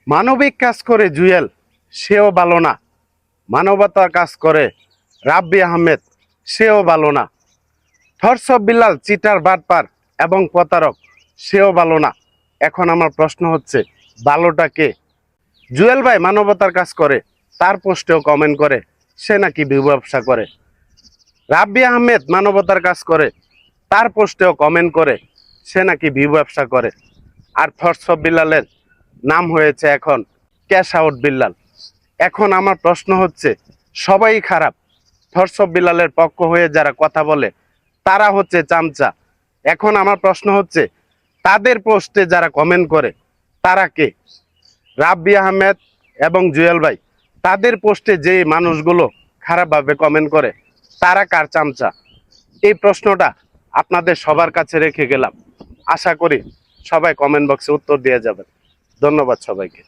মানবিক কাজ করে জুয়েল, সেও ভালো না। মানবতার কাজ করে রাব্বি আহমেদ, সেও ভালো না। থরসব বিল্লাল চিটার বাটপার এবং প্রতারক, সেও ভালো না। এখন আমার প্রশ্ন হচ্ছে, ভালোটা কে? জুয়েল ভাই মানবতার কাজ করে, তার পোস্টেও কমেন্ট করে সে নাকি ব্যবসা করে। রাব্বি আহমেদ মানবতার কাজ করে, তার পোস্টেও কমেন্ট করে সে নাকি ব্যবসা করে। আর থরসব বিল্লালের নাম হয়েছে এখন ক্যাশ আউট বিল্লাল। এখন আমার প্রশ্ন হচ্ছে, সবাই খারাপ। থরসব বিল্লালের পক্ষ হয়ে যারা কথা বলে তারা হচ্ছে চামচা। এখন আমার প্রশ্ন হচ্ছে, তাদের পোস্টে যারা কমেন্ট করে তারা কে? রাব্বি আহমেদ এবং জুয়েল ভাই, তাদের পোস্টে যে মানুষগুলো খারাপভাবে কমেন্ট করে তারা কার চামচা? এই প্রশ্নটা আপনাদের সবার কাছে রেখে গেলাম। আশা করি সবাই কমেন্ট বক্সে উত্তর দিয়ে যাবেন। ধন্যবাদ সবাইকে।